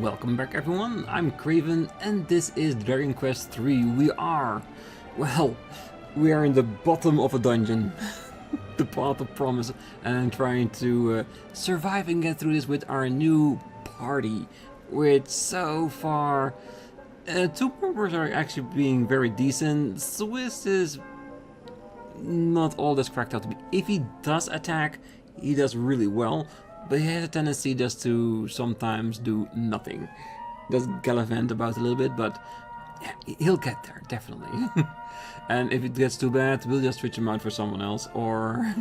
Welcome back everyone, I'm Craven and this is Dragon Quest III. We are in the bottom of a dungeon, the path of promise, and trying to survive and get through this with our new party, which so far, two members are actually being very decent. Swiss is not all that's cracked out to be. If he does attack, he does really well. But he has a tendency just to sometimes do nothing. Does gallivant about a little bit, but yeah, he'll get there, definitely. And if it gets too bad, we'll just switch him out for someone else, or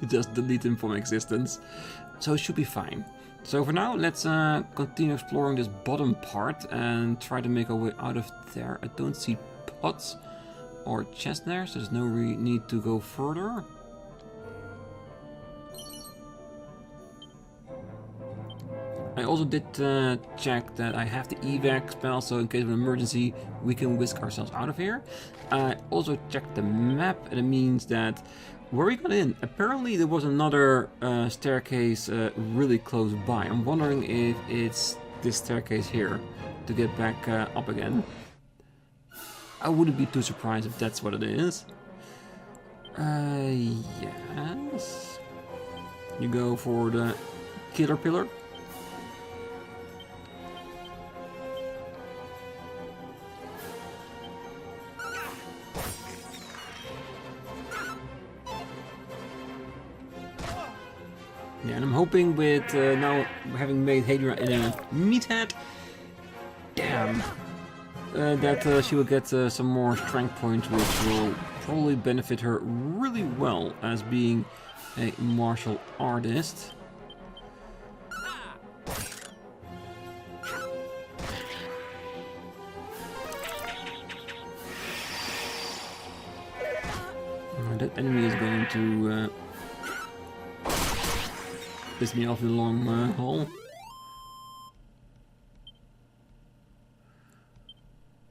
just delete him from existence. So it should be fine. So for now, let's continue exploring this bottom part and try to make our way out of there. I don't see pots or chests there, so there's no need to go further. I also did check that I have the evac spell, so in case of an emergency, we can whisk ourselves out of here. I also checked the map, and it means that where we got in, apparently there was another staircase really close by. I'm wondering if it's this staircase here to get back up again. I wouldn't be too surprised if that's what it is. Yes. You go for the killer pillar. Yeah, and I'm hoping with now having made Hadria in a meathead, damn, that she will get some more strength points, which will probably benefit her really well as being a martial artist. That enemy is going to piss me off in the long haul.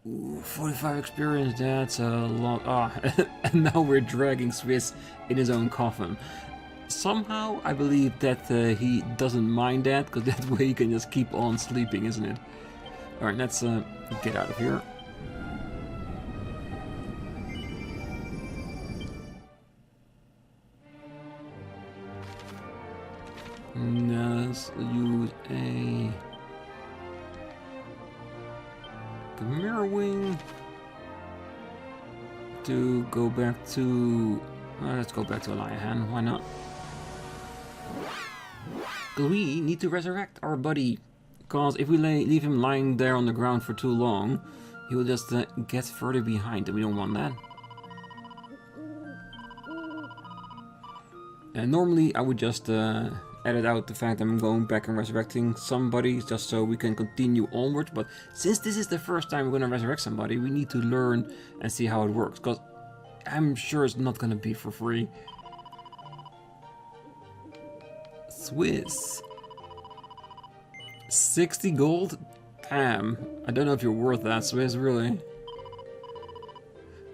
Ooh, 45 experience, that's a lot. And now we're dragging Swiss in his own coffin. Somehow I believe that he doesn't mind that, because that way he can just keep on sleeping, isn't it? Alright, let's get out of here. Let's use a mirror wing to go back to. Let's go back to Aliahan. Why not? We need to resurrect our buddy, because if we leave him lying there on the ground for too long, he will just get further behind, and we don't want that. And normally I would just edit out the fact that I'm going back and resurrecting somebody just so we can continue onwards, but since this is the first time we're going to resurrect somebody, we need to learn and see how it works, because I'm sure it's not going to be for free. Swiss. 60 gold? Damn. I don't know if you're worth that, Swiss, really.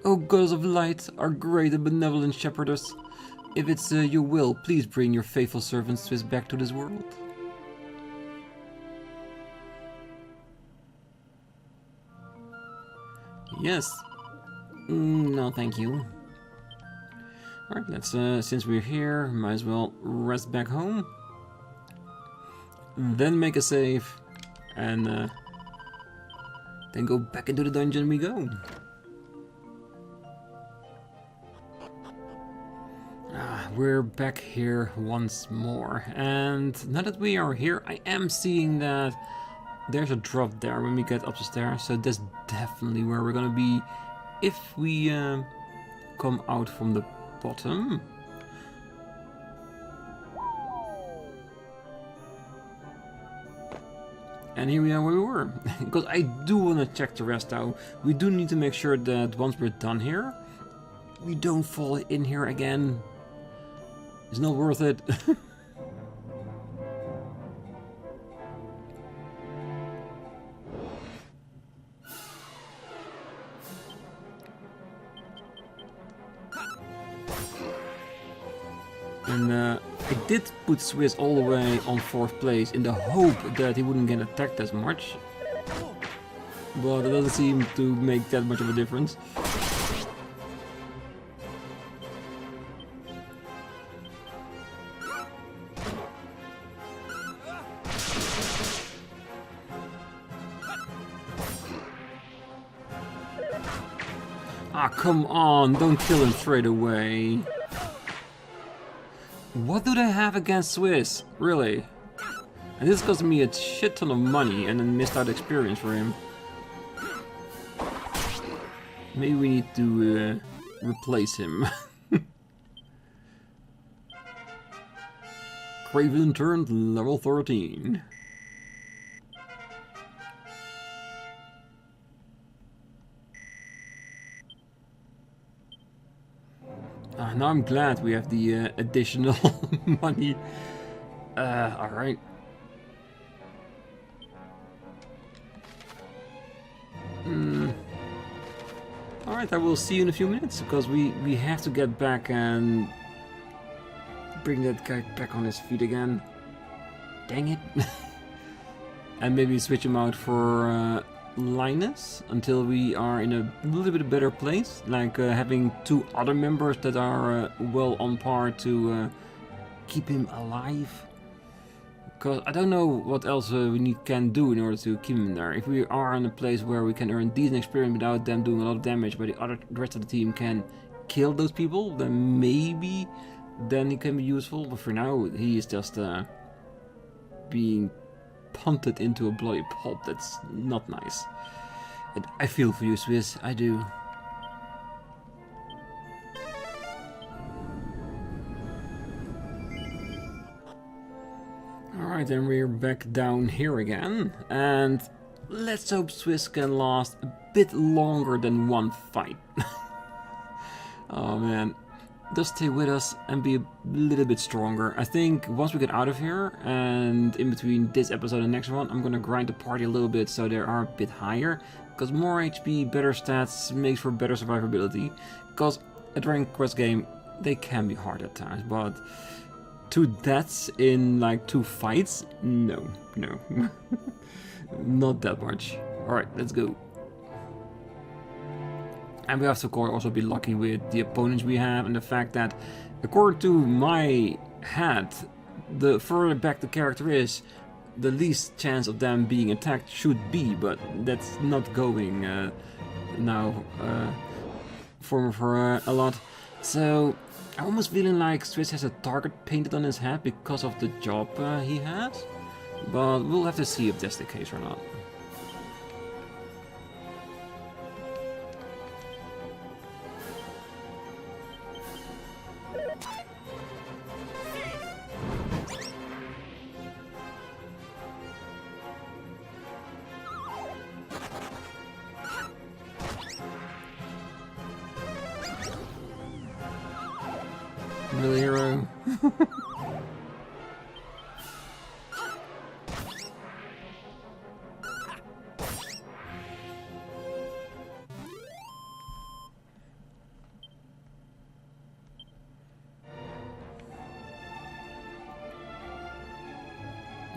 Oh goddess of light, our great and benevolent shepherdess. If it's your will, please bring your faithful servant Swiss back to this world. Yes. No, thank you. Alright, let's, since we're here, might as well rest back home. Then make a save. And then go back into the dungeon we go. We're back here once more, and now that we are here, I am seeing that there's a drop there when we get up the stairs, so that's definitely where we're gonna be if we come out from the bottom. And here we are where we were, because I do want to check the rest out. We do need to make sure that once we're done here, we don't fall in here again. It's not worth it. And I did put Swiss all the way on 4th place in the hope that he wouldn't get attacked as much. But it doesn't seem to make that much of a difference. Ah, come on, don't kill him straight away. What do they have against Swiss? Really? And this cost me a shit ton of money and then missed out experience for him. Maybe we need to replace him. Craven turned level 13. Now I'm glad we have the additional money. Alright. Alright, I will see you in a few minutes, because we have to get back and bring that guy back on his feet again. Dang it. And maybe switch him out for Linus until we are in a little bit better place, like having 2 other members that are well on par to keep him alive. Because I don't know what else we can do in order to keep him there. If we are in a place where we can earn decent experience without them doing a lot of damage, but the rest of the team can kill those people, then maybe then he can be useful. But for now, he is just being punted into a bloody pulp. That's not nice. And I feel for you, Swiss. I do. Alright, then we're back down here again. And let's hope Swiss can last a bit longer than one fight. Oh man. Just stay with us and be a little bit stronger. I think once we get out of here and in between this episode and the next one, I'm gonna grind the party a little bit so they are a bit higher. Because more HP, better stats makes for better survivability. Because a Dragon Quest game, they can be hard at times, but 2 deaths in like 2 fights? No. Not that much. Alright, let's go. And we have to of course also be lucky with the opponents we have, and the fact that according to my hat, the further back the character is, the least chance of them being attacked should be, but that's not going now for a lot. So I'm almost feeling like Swiss has a target painted on his head because of the job he has, but we'll have to see if that's the case or not. Really, hero?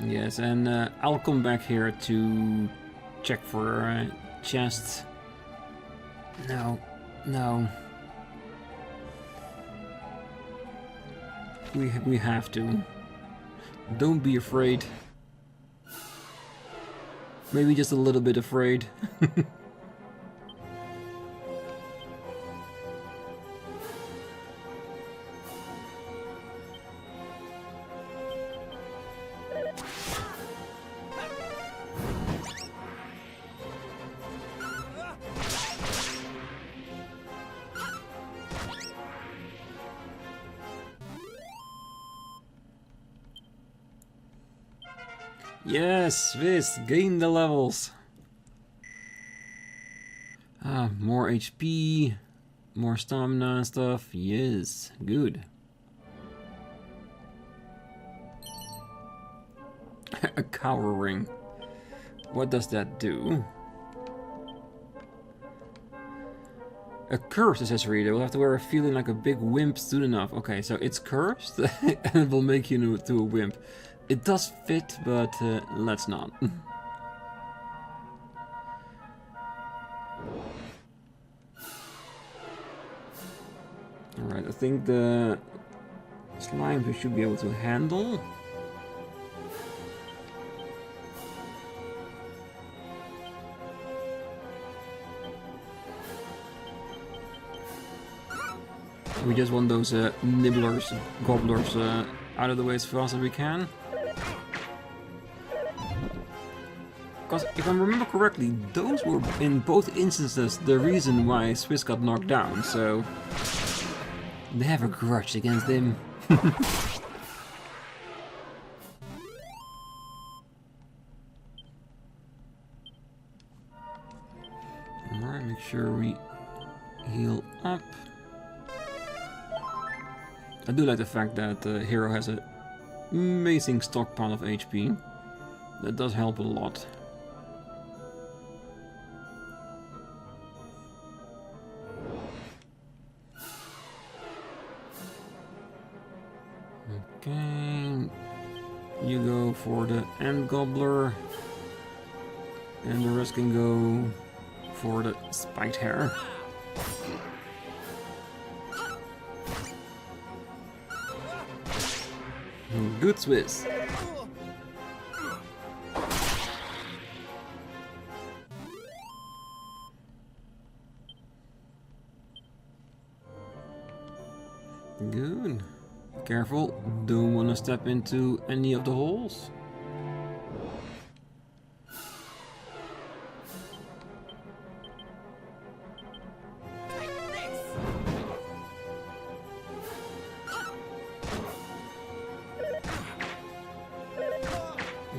Yes, and I'll come back here to check for chests. No. We have to. Don't be afraid. Maybe just a little bit afraid. Yes, Swiss, gain the levels. More HP, more stamina and stuff. Yes, good. A cower ring. What does that do? A cursed accessory. They will have to wear a feeling like a big wimp soon enough. Okay, so it's cursed and it will make you into a wimp. It does fit, but let's not. Alright, I think the slimes we should be able to handle. We just want those nibblers, gobblers out of the way as fast as we can. Because if I remember correctly, those were in both instances the reason why Swiss got knocked down, so they have a grudge against him. Alright, make sure we heal up. I do like the fact that the hero has an amazing stockpile of HP. That does help a lot. Okay, you go for the end gobbler, and the rest can go for the spiked hair. Good Swiss. Good. Careful, don't want to step into any of the holes.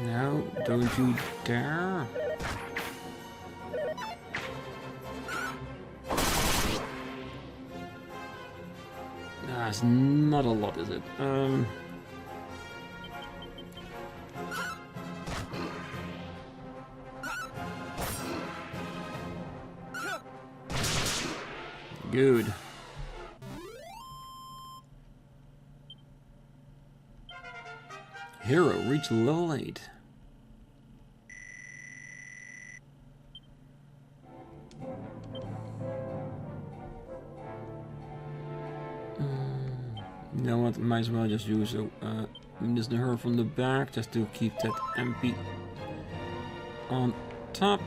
No, don't you dare. That's not a lot, is it? Good. Hero reached level 8. You know what, might as well just use just the her from the back, just to keep that MP on top.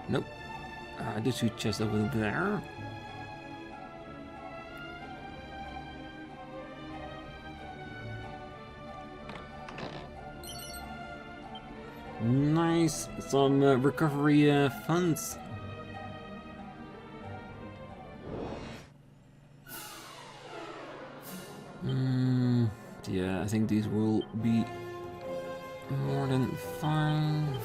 Nope. I did see chest over there. Nice, some recovery funds. Yeah, I think these will be more than fine.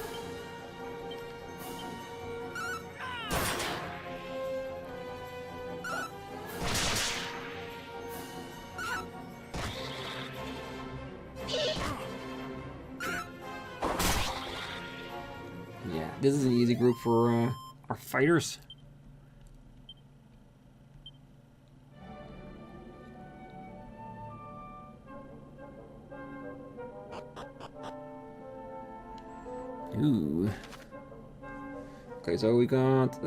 Yeah, this is an easy group for our fighters. Ooh. Okay, so we got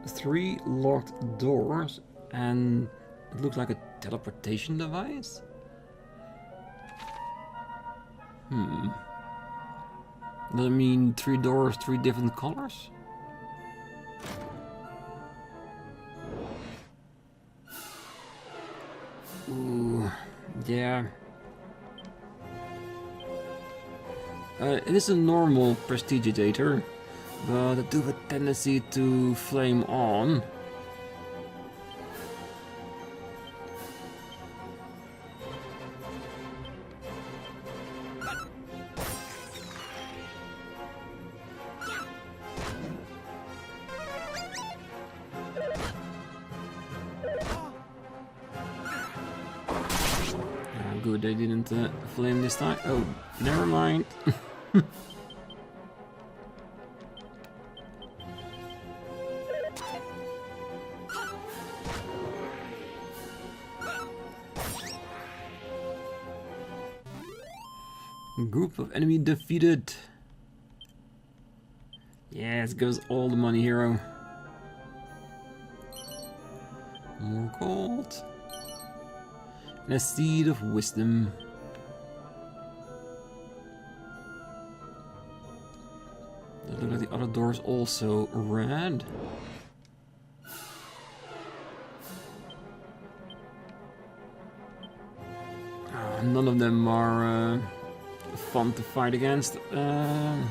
3 locked doors, and it looks like a teleportation device. Does it mean 3 doors, 3 different colors? Ooh, yeah. It is a normal prestidigitator, but it do have a tendency to flame on. Good, they didn't flame this time. Oh, never mind. Group of enemy defeated. Yes, give us all the money, hero. More gold. And a seed of wisdom. Look at the other doors also red. None of them are fun to fight against. Yeah,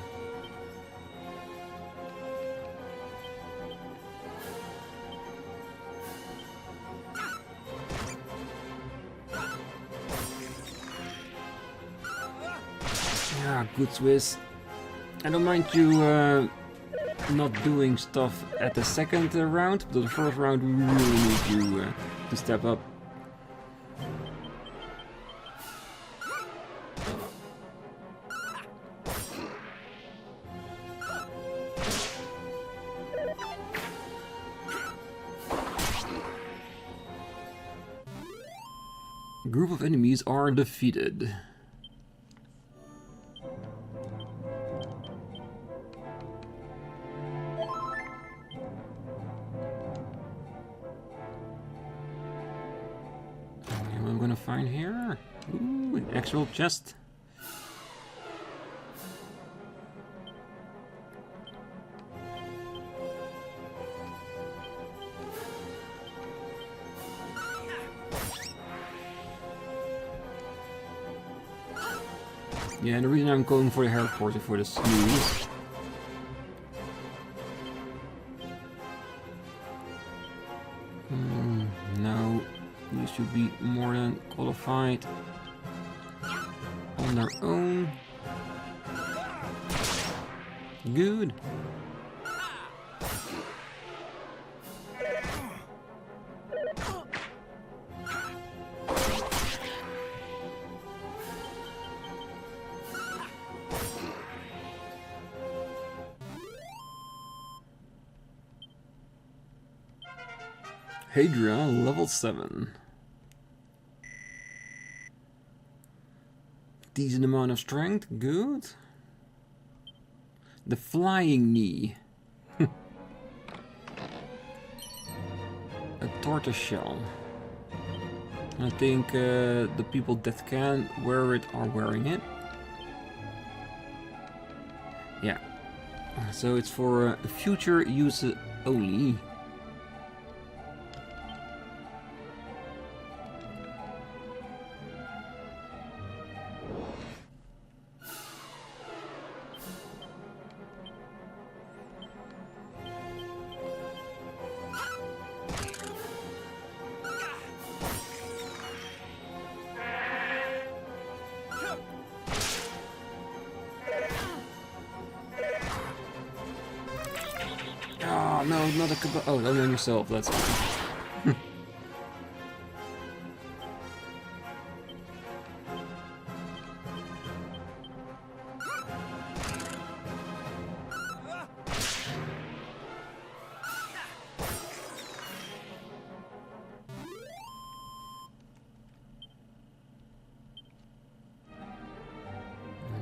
good Swiss. I don't mind you not doing stuff at the second round, but the first round we really need you to step up. A group of enemies are defeated. What I'm gonna find here? Ooh, an actual chest. Yeah, the reason I'm going for the airport is for the snooze. No, you should be more than qualified on their own. Good. Hadria, level 7. Decent amount of strength, good. The flying knee. A tortoise shell. I think the people that can wear it are wearing it. Yeah. So it's for future use only. Oh no, not a kebab. Oh, only on yourself, that's fine.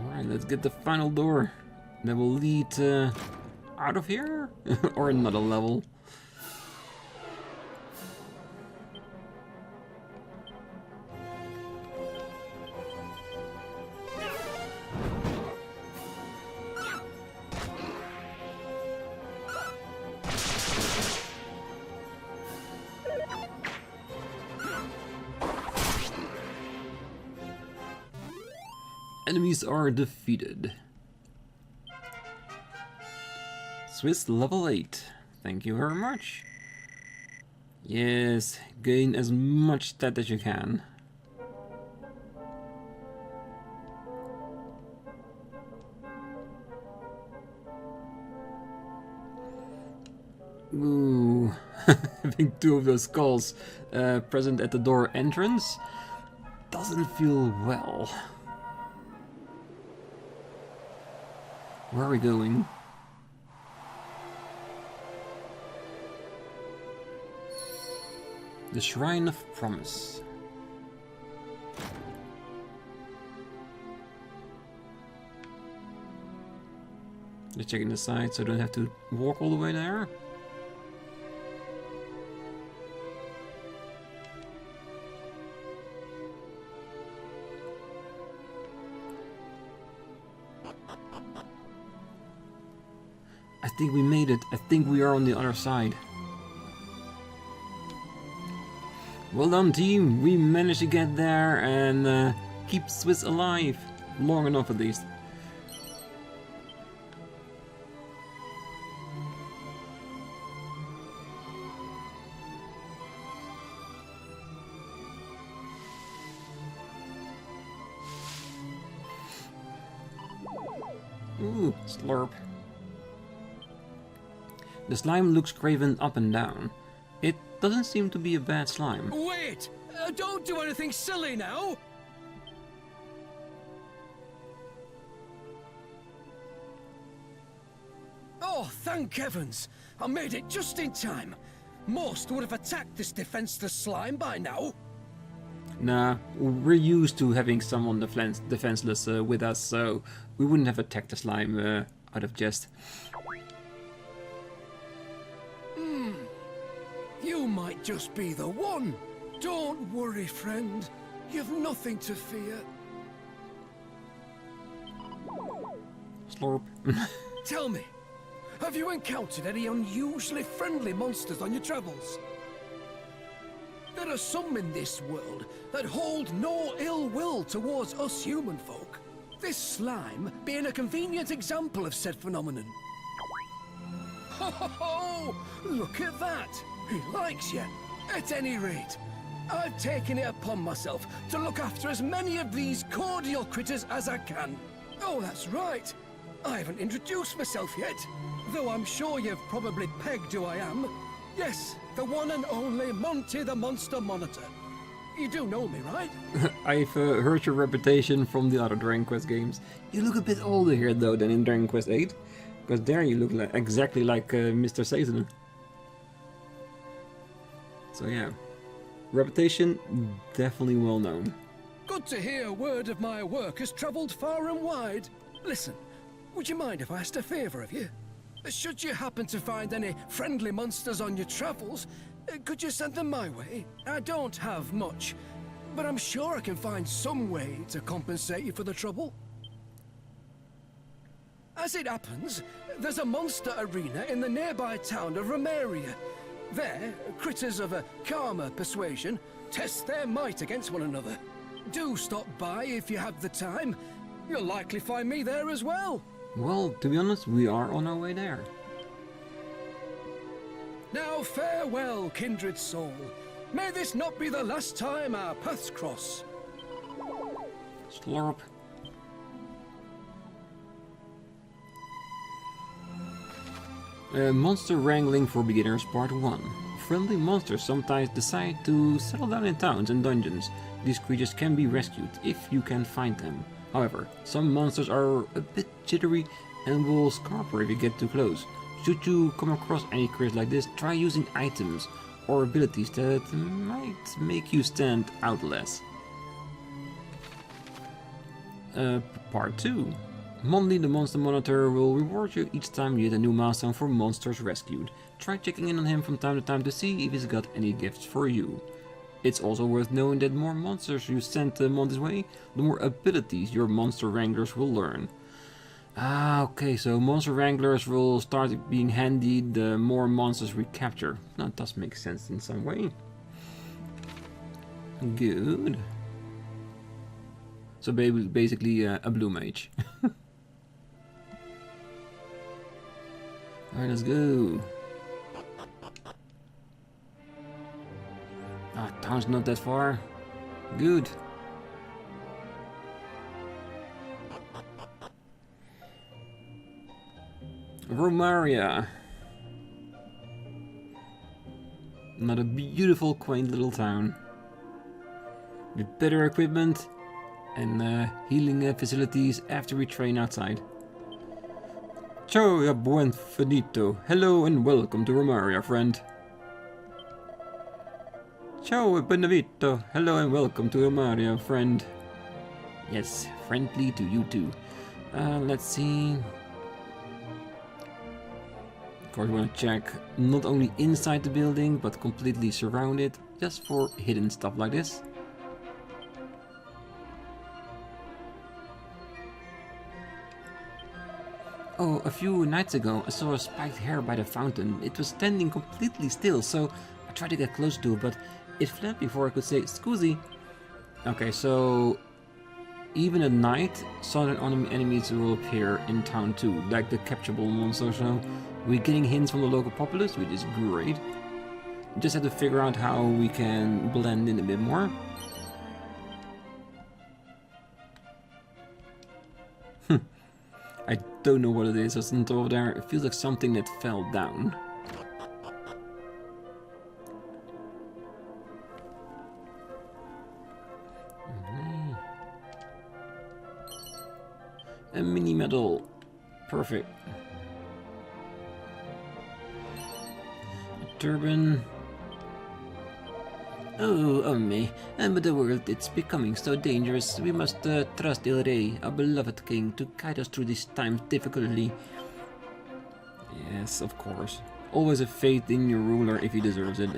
Alright, let's get the final door that will lead out of here or another level. Enemies are defeated. Swiss level 8. Thank you very much. Yes, gain as much stat as you can. Ooh, having 2 of those skulls present at the door entrance doesn't feel well. Where are we going? The Shrine of Promise. Just checking the side so I don't have to walk all the way there. I think we made it. I think we are on the other side. Well done, team. We managed to get there and keep Swiss alive. Long enough at least. Ooh, slurp. The slime looks craven up and down. It doesn't seem to be a bad slime. Wait! Don't do anything silly now! Oh, thank heavens! I made it just in time. Most would have attacked this defenseless slime by now. Nah, we're used to having someone defenseless with us, so we wouldn't have attacked the slime out of jest. You might just be the one. Don't worry, friend. You've nothing to fear. Slurp. Tell me, have you encountered any unusually friendly monsters on your travels? There are some in this world that hold no ill will towards us human folk. This slime being a convenient example of said phenomenon. Ho ho ho! Look at that! He likes you. At any rate, I've taken it upon myself to look after as many of these cordial critters as I can. Oh, that's right. I haven't introduced myself yet, though I'm sure you've probably pegged who I am. Yes, the one and only Monty the Monster Monitor. You do know me, right? I've heard your reputation from the other Dragon Quest games. You look a bit older here though than in Dragon Quest 8. Because there you look exactly like Mr. Satan. So yeah, reputation definitely well known. Good to hear word of my work has travelled far and wide. Listen, would you mind if I asked a favour of you? Should you happen to find any friendly monsters on your travels, could you send them my way? I don't have much, but I'm sure I can find some way to compensate you for the trouble. As it happens, there's a monster arena in the nearby town of Romaria. There, critters of a calmer persuasion test their might against one another. Do stop by if you have the time. You'll likely find me there as well. Well, to be honest, we are on our way there. Now farewell, kindred soul. May this not be the last time our paths cross. Slurp. Monster Wrangling for Beginners Part 1. Friendly monsters sometimes decide to settle down in towns and dungeons. These creatures can be rescued if you can find them. However, some monsters are a bit jittery and will scarper if you get too close. Should you come across any creatures like this, try using items or abilities that might make you stand out less. Part 2. Monty the Monster Monitor will reward you each time you hit a new milestone for monsters rescued. Try checking in on him from time to time to see if he's got any gifts for you. It's also worth knowing that the more monsters you send Monty's way, the more abilities your Monster Wranglers will learn. Ah, okay, so Monster Wranglers will start being handy the more monsters we capture. That does make sense in some way. Good. So basically a blue mage. Alright, let's go. Ah, town's not that far. Good. Romaria. Another beautiful, quaint little town. With better equipment and healing facilities after we train outside. Ciao e buon finito. Hello and welcome to Romaria, friend. Ciao e benvenuto. Hello and welcome to Romaria, friend. Yes, friendly to you too. Let's see. course, we want to check not only inside the building, but completely surround it, just for hidden stuff like this. Oh, a few nights ago I saw a spiked hair by the fountain. It was standing completely still, so I tried to get close to it, but it fled before I could say "scusi." Okay, so even at night, southern enemies will appear in town too, like the capturable monster. So we're getting hints from the local populace, which is great. Just have to figure out how we can blend in a bit more. I don't know what it is. It's not over there. It feels like something that fell down. A mini medal. Perfect. A turban. Oh me. But the world, it's becoming so dangerous. We must trust Il Rey, our beloved king, to guide us through these times difficultly. Yes, of course. Always have faith in your ruler if he deserves it.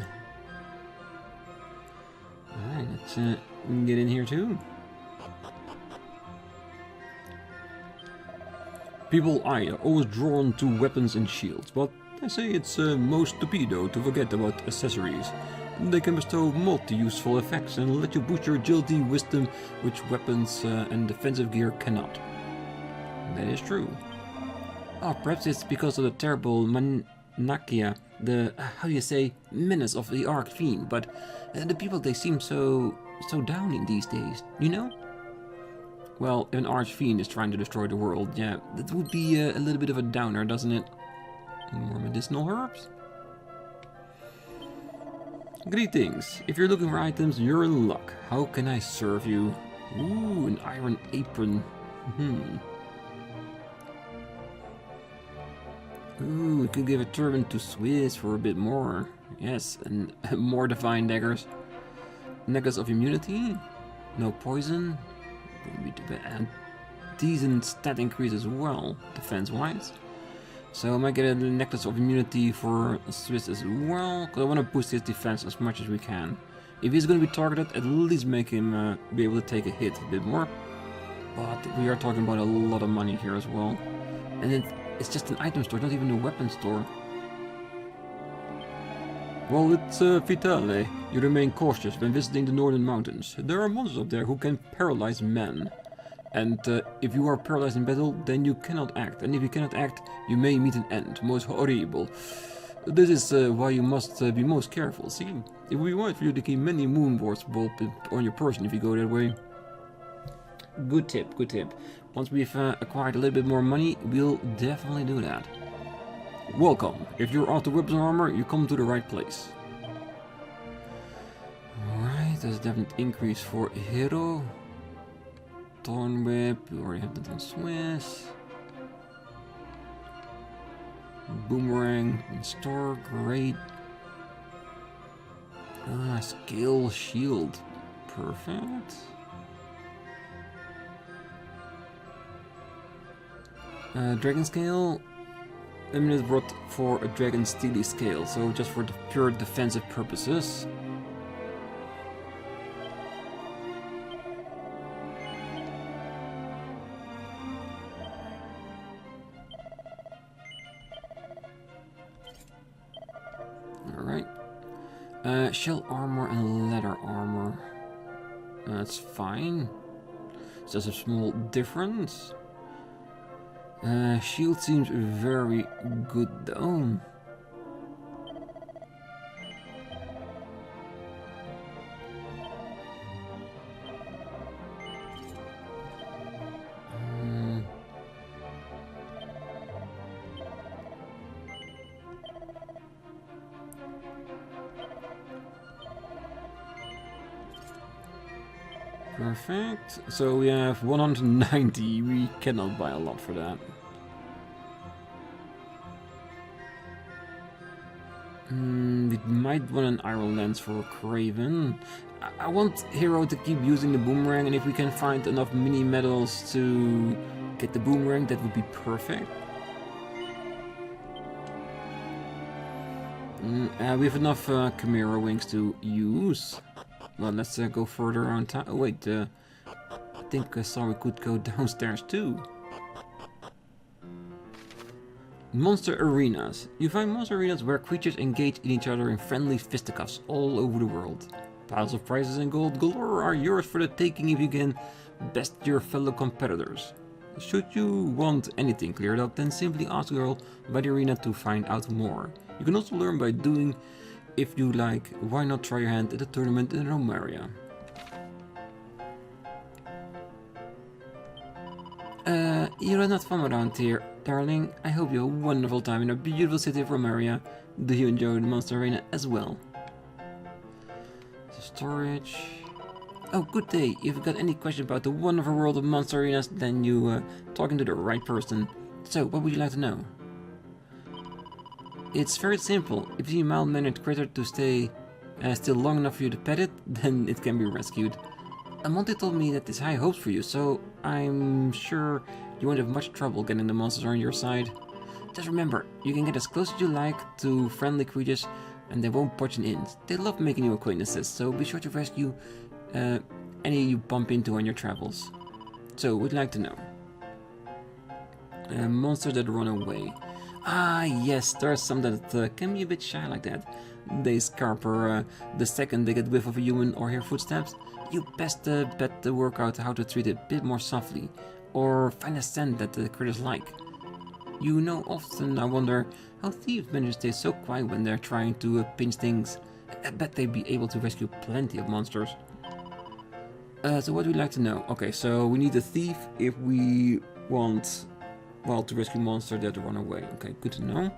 Alright, let's get in here too. People are always drawn to weapons and shields, but I say it's most stupido to forget about accessories. They can bestow multi-useful effects and let you boost your agility, wisdom, which weapons and defensive gear cannot. That is true. Oh, perhaps it's because of the terrible Manakia, the, how do you say, menace of the Archfiend, but the people, they seem so downy these days, you know? Well, if an Archfiend is trying to destroy the world, yeah, that would be a little bit of a downer, doesn't it? More medicinal herbs? Greetings. If you're looking for items, you're in luck. How can I serve you? Ooh, an iron apron. Ooh, we could give a turban to Swiss for a bit more. Yes, and more divine daggers. Necklace of immunity. No poison. Wouldn't be too bad. And decent stat increase as well, defense-wise. So I might get a necklace of immunity for Swiss as well, because I want to boost his defense as much as we can. If he's going to be targeted, at least make him be able to take a hit a bit more. But we are talking about a lot of money here as well. And it's just an item store, not even a weapon store. Well, it's Vitale. You remain cautious when visiting the northern mountains. There are monsters up there who can paralyze men. And if you are paralyzed in battle, then you cannot act. And if you cannot act, you may meet an end. Most horrible. This is why you must be most careful. See, it would be wise for you to keep many moon wards on your person if you go that way. Good tip, good tip. Once we've acquired a little bit more money, we'll definitely do that. Welcome. If you're after weapons and armor, you come to the right place. Alright, there's a definite increase for Hero. Thorn Whip, we already have that on Swiss. Boomerang in store, great. Scale shield, perfect. Dragon scale, limited brought for a dragon steely scale, so just for the pure defensive purposes. Alright. Shell armor and leather armor. That's fine. It's just a small difference. Shield seems very good though. Perfect. So we have 190. We cannot buy a lot for that. We might want an iron lens for Craven. I want Hero to keep using the boomerang, and if we can find enough mini medals to get the boomerang, that would be perfect. We have enough Chimera wings to use. Well, let's go further on town. Oh wait, I think I saw we could go downstairs too. Monster arenas. You find monster arenas where creatures engage in each other in friendly fisticuffs all over the world. Piles of prizes and gold galore are yours for the taking if you can best your fellow competitors. Should you want anything cleared up, then simply ask a girl by the arena to find out more. You can also learn by doing. If you like, why not try your hand at a tournament in Romaria? You had not fun around here, darling. I hope you have a wonderful time in a beautiful city of Romaria. Do you enjoy the Monster Arena as well? So storage. Oh, good day. If you've got any questions about the wonderful world of Monster Arenas, then you talking to the right person. So, what would you like to know? It's very simple. If you see a mild-mannered critter to stay still long enough for you to pet it, then it can be rescued. Monty told me that there's high hopes for you, so I'm sure you won't have much trouble getting the monsters on your side. Just remember, you can get as close as you like to friendly creatures, and they won't punch in. They love making new acquaintances, so be sure to rescue any you bump into on your travels. So, we'd like to know. Monsters that run away. Ah, yes, there are some that can be a bit shy like that. They scarper the second they get whiff of a human or hear footsteps. You best bet the work out how to treat it a bit more softly, or find a scent that the critters like. You know, often I wonder how thieves manage to stay so quiet when they're trying to pinch things. I bet they'd be able to rescue plenty of monsters. So what do we like to know? Okay, so we need a thief if we want, well, to rescue monsters that run away. Okay, good to know.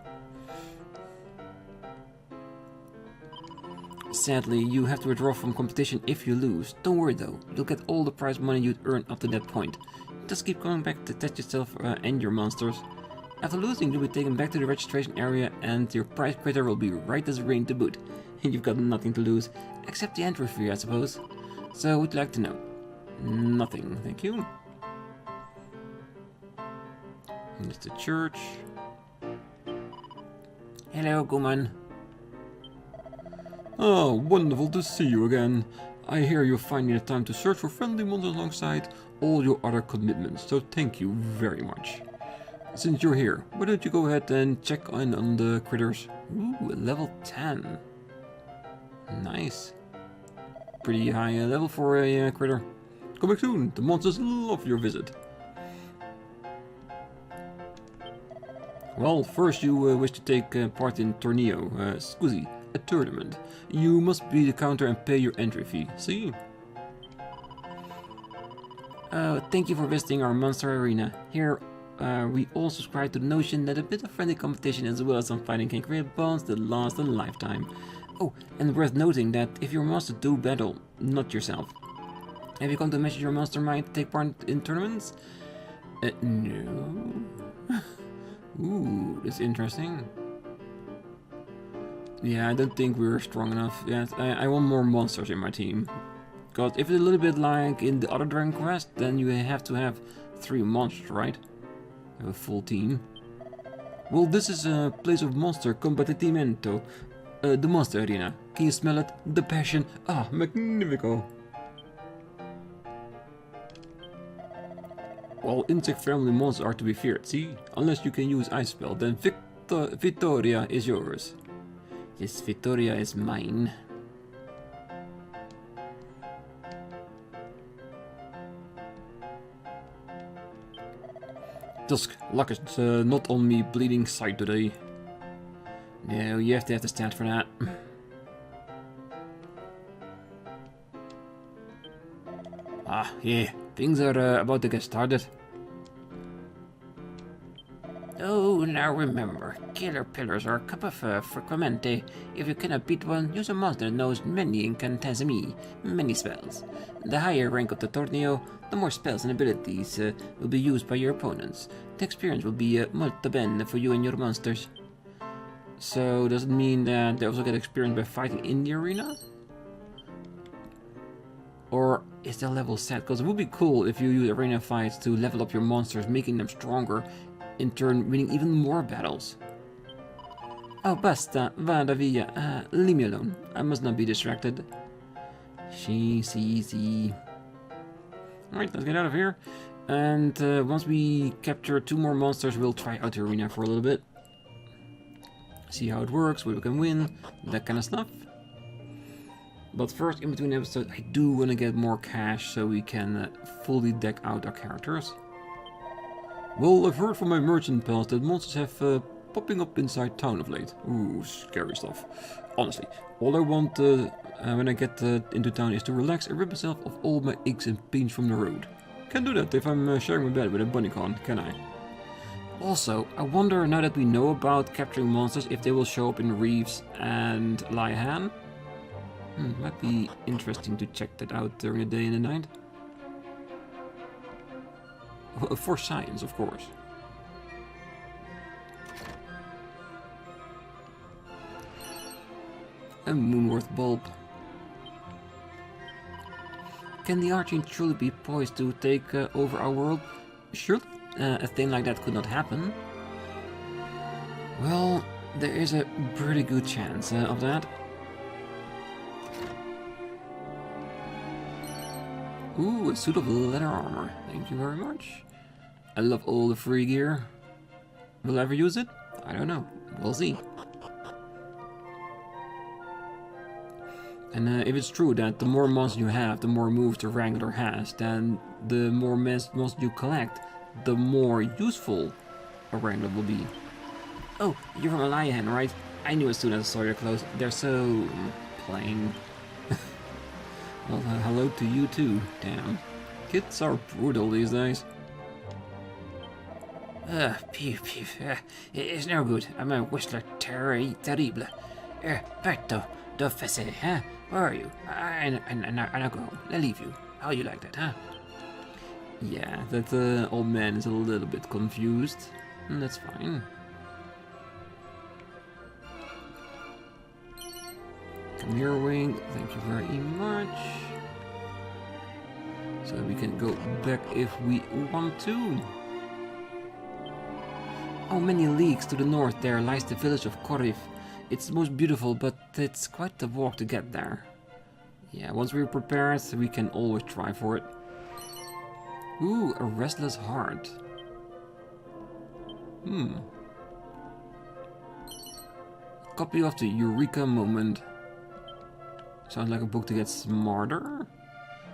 Sadly, you have to withdraw from competition if you lose. Don't worry though, you'll get all the prize money you'd earned up to that point. Just keep going back to test yourself and your monsters. After losing, you'll be taken back to the registration area and your prize critter will be right as rain to boot. You've got nothing to lose, except the entry fee, I suppose. So, would you like to know? Nothing, thank you. It's the church. Hello, Guman. Oh, wonderful to see you again. I hear you're finding the time to search for friendly monsters alongside all your other commitments, so thank you very much. Since you're here, why don't you go ahead and check in on the critters? Ooh, level 10. Nice. Pretty high level for a critter. Come back soon, the monsters love your visit. Well, first you wish to take part in Torneo, Scusi, a tournament. You must be the counter and pay your entry fee, see? Thank you for visiting our monster arena. Here we all subscribe to the notion that a bit of friendly competition as well as some fighting can create bonds that last a lifetime. Oh, and worth noting that if your monster do battle, not yourself. Have you come to measure your monster might to take part in tournaments? No. Ooh, that's interesting. Yeah, I don't think we're strong enough yet. I want more monsters in my team. Because if it's a little bit like in the other Dragon Quest, then you have to have 3 monsters, right? Have a full team. Well, this is a place of monster combattimento. The monster arena. Can you smell it? The passion. Ah, magnifico. Well, insect family monsters are to be feared, see? Unless you can use ice spell, then Vittoria is yours. Yes, Vittoria is mine. Dusk, luck is not on me bleeding side today. No, you have to have the stat for that. Ah, yeah, things are about to get started. Oh, now remember, killer pillars are a cup of frequamente. If you cannot beat one, use a monster that knows many incantesimi, many spells. The higher rank of the torneo, the more spells and abilities will be used by your opponents. The experience will be molto bene for you and your monsters. So, does it mean that they also get experience by fighting in the arena? Or is the level set? Because it would be cool if you use arena fights to level up your monsters, making them stronger, in turn winning even more battles. Oh, basta, vada via. Leave me alone. I must not be distracted. See. Alright, let's get out of here. And once we capture 2 more monsters, we'll try out the arena for a little bit. See how it works, where we can win, that kind of stuff. But first, in between episodes, I do want to get more cash so we can fully deck out our characters. Well, I've heard from my merchant pals that monsters have popping up inside town of late. Ooh, scary stuff. Honestly, all I want when I get into town is to relax and rip myself of all my aches and pains from the road. Can't do that if I'm sharing my bed with a bunnycon, can I? Also, I wonder now that we know about capturing monsters if they will show up in Reeves and Aliahan. Might be interesting to check that out during the day and the night. For science, of course. A Moonworth bulb. Can the Archfiend truly be poised to take over our world? Surely a thing like that could not happen. Well, there is a pretty good chance of that. Ooh, a suit of leather armor. Thank you very much. I love all the free gear. Will I ever use it? I don't know. We'll see. And if it's true that the more monsters you have, the more moves the Wrangler has, then the more monsters you collect, the more useful a Wrangler will be. Oh, you're from Aliahan, right? I knew as soon as I saw your clothes. They're so plain. Well, hello to you too. Damn. Kids are brutal these days. Pew. It's no good. I'm a whistler terrible. Berto, d'office, huh? Where are you? I now go home. I'll leave you. How you like that, huh? Yeah, that old man is a little bit confused. That's fine. Come here, Wing. Thank you very much. So we can go back if we want to. Oh, many leagues to the north there lies the village of Korif. It's most beautiful, but it's quite the walk to get there. Yeah, once we're prepared, we can always try for it. Ooh, a restless heart. Copy of the Eureka Moment. Sounds like a book to get smarter,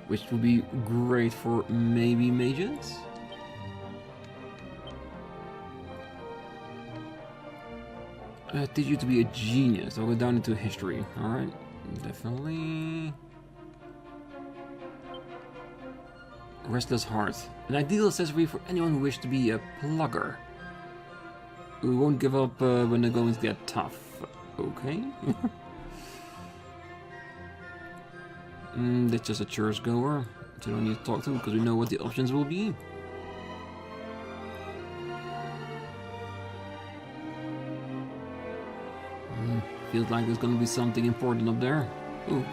which would be great for maybe mages. Teach you to be a genius. I'll go down into history. Alright, definitely. Restless Heart. An ideal accessory for anyone who wishes to be a plugger. We won't give up when the goings get tough. Okay. That's just a churchgoer. So we don't need to talk to him because we know what the options will be. Feels like there's gonna be something important up there. Ooh.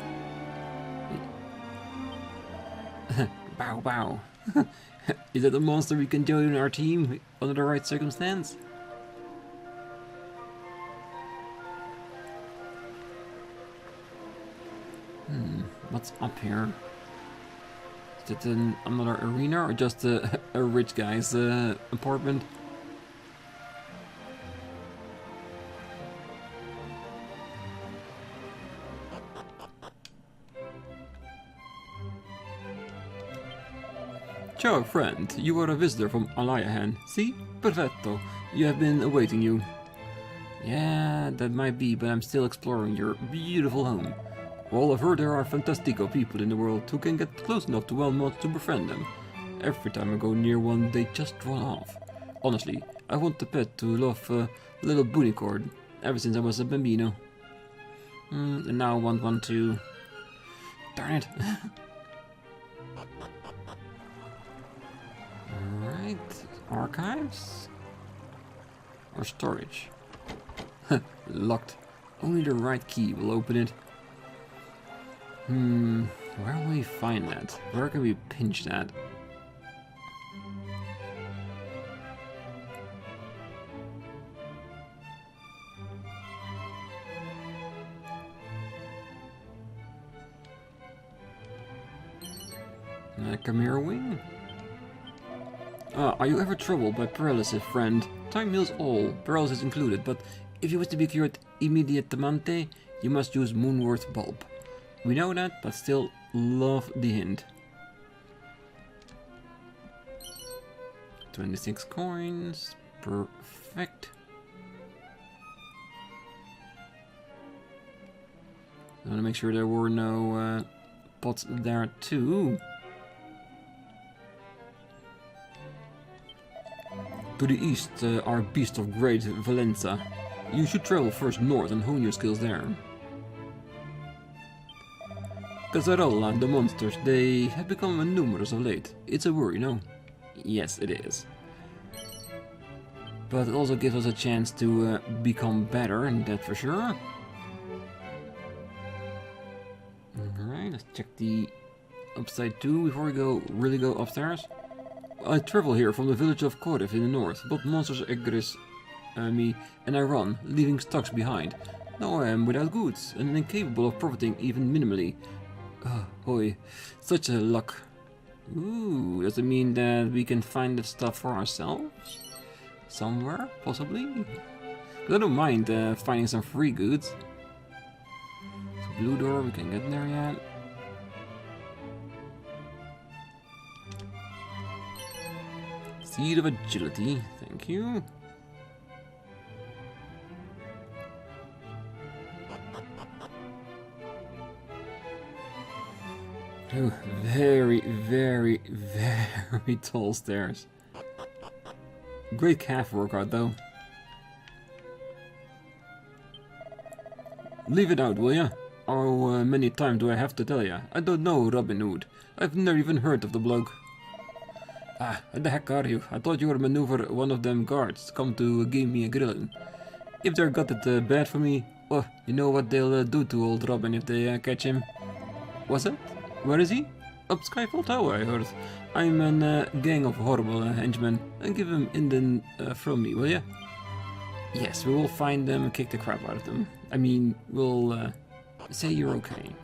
Bow. Is that a monster we can join in our team under the right circumstance? What's up here? Is it another arena or just a rich guy's apartment? Ciao, friend. You are a visitor from Aliahan. See? Perfetto. You have been awaiting you. Yeah, that might be, but I'm still exploring your beautiful home. Well, I've heard there are fantastico people in the world who can get close enough to wild mods to befriend them. Every time I go near one, they just run off. Honestly, I want the pet to love little Bunicord ever since I was a bambino. And now I want one too. Darn it. Alright, archives? Or storage? Locked. Only the right key will open it. Where will we find that? Where can we pinch that? Chimera wing. Are you ever troubled by paralysis, friend? Time heals all, paralysis included, but if you wish to be cured immediatamente, you must use Moonworth Bulb. We know that, but still love the hint. 26 coins. Perfect. I want to make sure there were no pots there too. To the east are beasts of great Valenza. You should travel first north and hone your skills there. Casarola, the monsters, they have become numerous of late. It's a worry, no? Yes, it is. But it also gives us a chance to become better, and that for sure. Alright, let's check the upside too before we really go upstairs. I travel here from the village of Korev in the north, but monsters aggress me and I run, leaving stocks behind. Now I am without goods and incapable of profiting even minimally. Hoy, such a luck. Ooh, does it mean that we can find the stuff for ourselves? Somewhere, possibly? Because I don't mind finding some free goods. So blue door, we can't get there yet. Seed of agility, thank you. Oh, very, very, very tall stairs. Great calf workout though. Leave it out, will ya? How many times do I have to tell ya? I don't know Robin Hood. I've never even heard of the bloke. What the heck are you? I thought you were maneuver one of them guards come to give me a grilling. If they're got it bad for me, oh, you know what they'll do to old Robin if they catch him. Was it? Where is he? Up Skyfall Tower, I heard. I'm a gang of horrible henchmen. Give him in the from me, will ya? Yes, we will find them and kick the crap out of them. I mean, we'll say you're okay.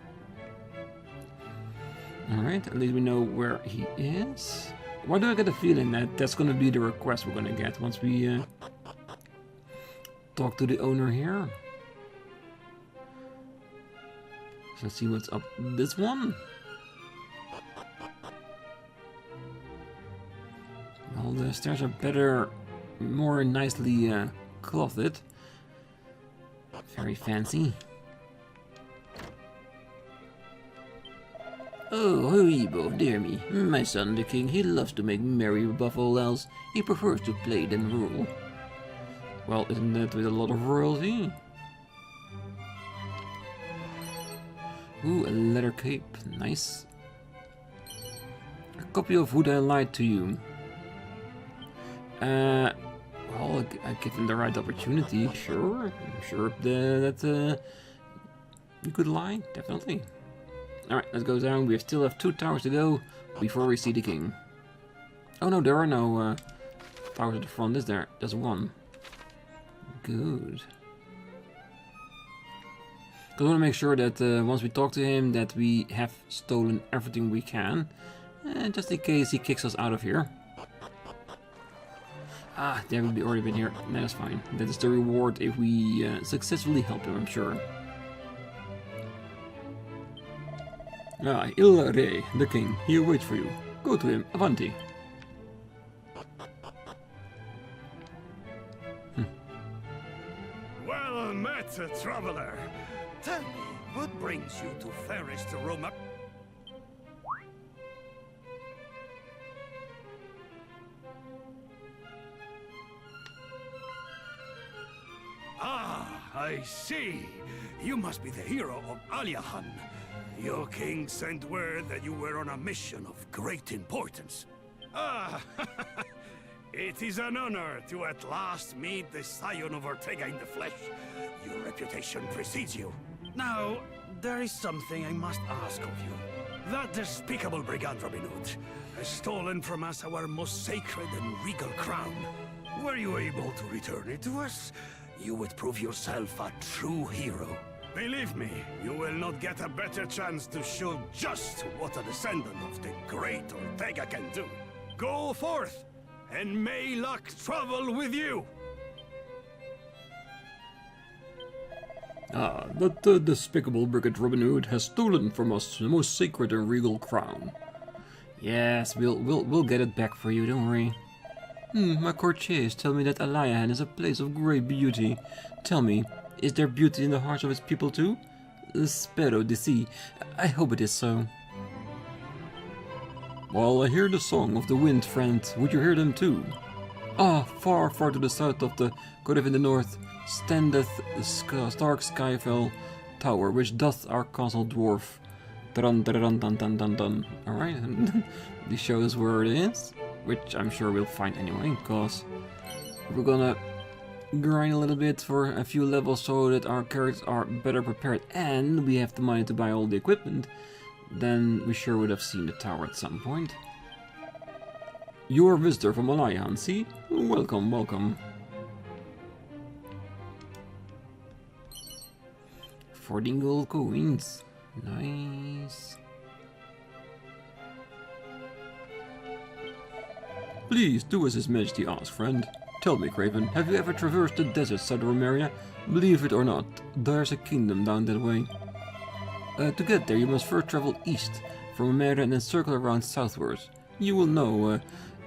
Alright, at least we know where he is. Why do I get a feeling that that's gonna be the request we're gonna get once we talk to the owner here? So let's see what's up this one. Well, the stairs are better, more nicely clothed. Very fancy. Oh, Haribo, dear me. My son, the king, he loves to make merry above all else. He prefers to play than rule. Well, isn't that with a lot of royalty? Ooh, a leather cape. Nice. A copy of Would I Lied to You. Well, I give him the right opportunity, sure. I'm sure that you could lie, definitely. Alright, let's go down. We still have 2 towers to go before we see the king. Oh no, there are no towers at the front, is there? There's one. Good. Because I want to make sure that once we talk to him that we have stolen everything we can. Just in case he kicks us out of here. Ah, they have already been here. That's fine. That is the reward if we successfully help him, I'm sure. Ah, Il Re, the king. He waits for you. Go to him. Avanti. Well met, traveler. Tell me, what brings you to fairest Roma? Ah, I see. You must be the hero of Aliahan. Your king sent word that you were on a mission of great importance. Ah, it is an honor to at last meet the scion of Ortega in the flesh. Your reputation precedes you. Now, there is something I must ask of you. That despicable brigand Robin Hood has stolen from us our most sacred and regal crown. Were you able to return it to us, you would prove yourself a true hero. Believe me, you will not get a better chance to show just what a descendant of the great Ortega can do. Go forth, and may luck travel with you! Ah, that despicable Brigand Robin Hood has stolen from us the most sacred and regal crown. Yes, we'll get it back for you, don't worry. My courtiers tell me that Aliahan is a place of great beauty. Tell me, is there beauty in the hearts of its people too? Spero di sì. I hope it is so. Well, I hear the song of the wind, friend. Would you hear them too? Ah, far, far to the south of the Corif in the north, standeth the stark Skyfell tower, which doth our castle dwarf. Dun dun dun dun dun dun dun. Alright, this shows where it is, which I'm sure we'll find anyway, because we're gonna grind a little bit for a few levels so that our characters are better prepared and we have the money to buy all the equipment. Then we sure would have seen the tower at some point. You're a visitor from Aliahan, see? Welcome, welcome. 14 gold coins. Nice. Please do as His Majesty asks, friend. Tell me, Craven, have you ever traversed the desert south of Romeria? Believe it or not, there's a kingdom down that way. To get there, you must first travel east from Romeria and then circle around southwards. You will know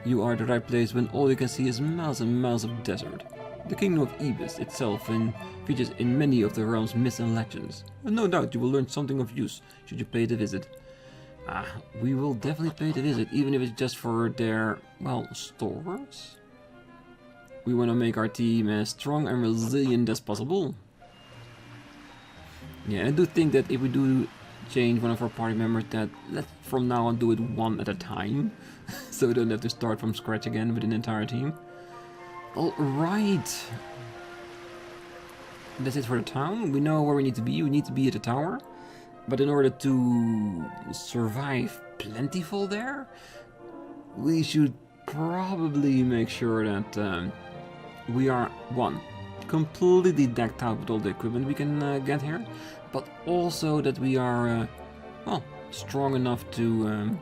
you are at the right place when all you can see is miles and miles of desert. The kingdom of Ibis itself features in many of the realm's myths and legends. No doubt you will learn something of use should you pay the visit. We will definitely pay the visit, even if it's just for their, well, stores. We want to make our team as strong and resilient as possible. Yeah, I do think that if we do change one of our party members, that let's from now on do it one at a time. So we don't have to start from scratch again with an entire team. Alright. That's it for the town. We know where we need to be. We need to be at the tower. But in order to survive plentiful there, we should probably make sure that we are, one, completely decked out with all the equipment we can get here, but also that we are, well, strong enough to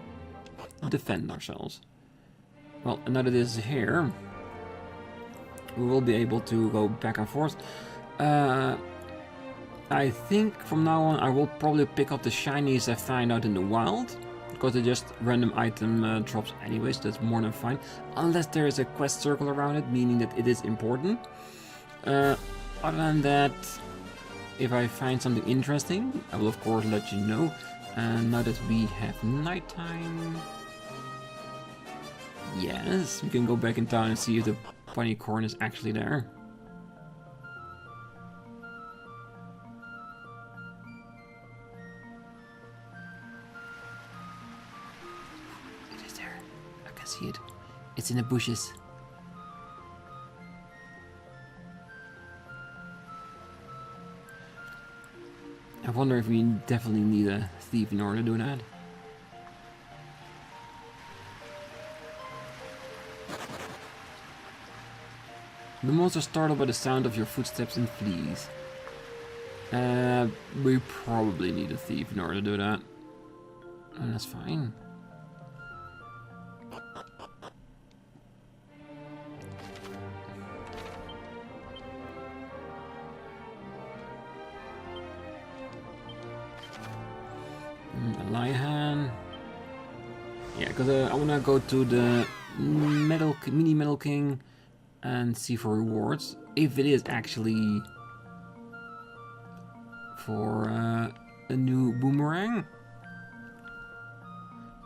defend ourselves. Well, now that it is here, we will be able to go back and forth. I think from now on I will probably pick up the shinies I find out in the wild, because they're just random item drops anyways, so that's more than fine. Unless there is a quest circle around it, meaning that it is important. Other than that, if I find something interesting, I will of course let you know. And now that we have nighttime, yes, we can go back in town and see if the bunny corn is actually there. It is there. I can see it. It's in the bushes. I wonder if we definitely need a thief in order to do that. The monster startled by the sound of your footsteps and flees. We probably need a thief in order to do that. And that's fine. Aliahan. Yeah, because I want to go to the mini Metal King and see for rewards. If it is actually for a new boomerang.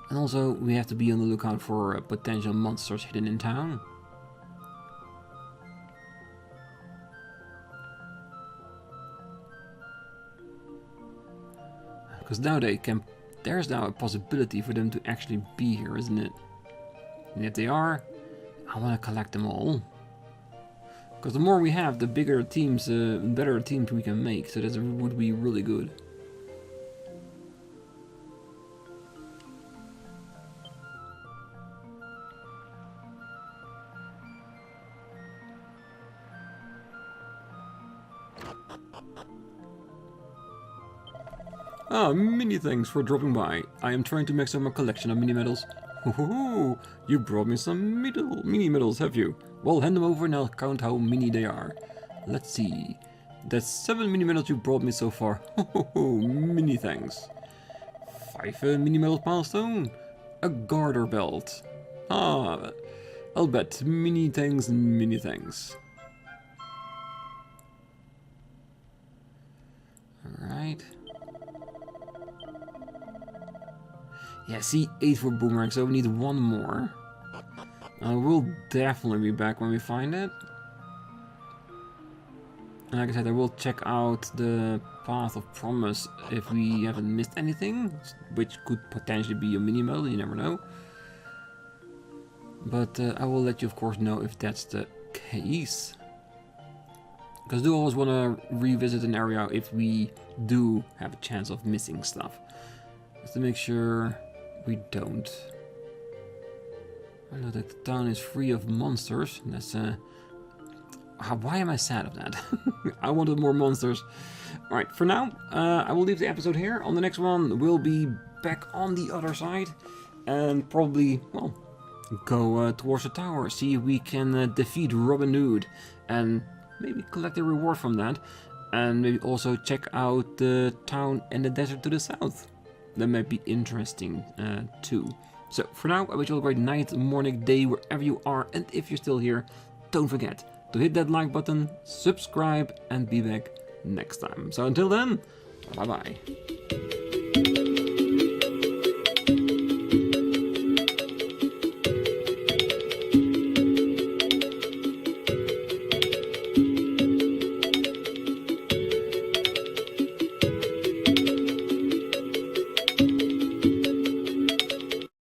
And also we have to be on the lookout for potential monsters hidden in town. Because now there's now a possibility for them to actually be here, isn't it? And if they are, I want to collect them all. Because the more we have, the bigger teams, better teams we can make, so that would be really good. Ah, many thanks for dropping by. I am trying to max out my collection of mini medals. Hoo-hoo-hoo, you brought me some mini medals, have you? Well, hand them over and I'll count how many they are. Let's see. That's 7 mini medals you brought me so far. Ho-ho-ho, many thanks. 5 mini medals milestone. A garter belt. Ah, I'll bet. Many thanks, many thanks. Alright. Yeah, see, 8 for boomerang, so we need 1 more. We'll definitely be back when we find it. And like I said, I will check out the Path of Promise if we haven't missed anything, which could potentially be a mini medal, you never know. But I will let you, of course, know if that's the case. Because I do always want to revisit an area if we do have a chance of missing stuff. Just to make sure we don't. I know that the town is free of monsters. That's why am I sad of that? I wanted more monsters. Alright, for now, I will leave the episode here. On the next one, we'll be back on the other side. And probably, well, go towards the tower. See if we can defeat Robin Hood. And maybe collect a reward from that. And maybe also check out the town and the desert to the south. That might be interesting too. So for now, I wish you all a great night, morning, day, wherever you are. And if you're still here, don't forget to hit that like button, subscribe, and be back next time. So until then, bye bye.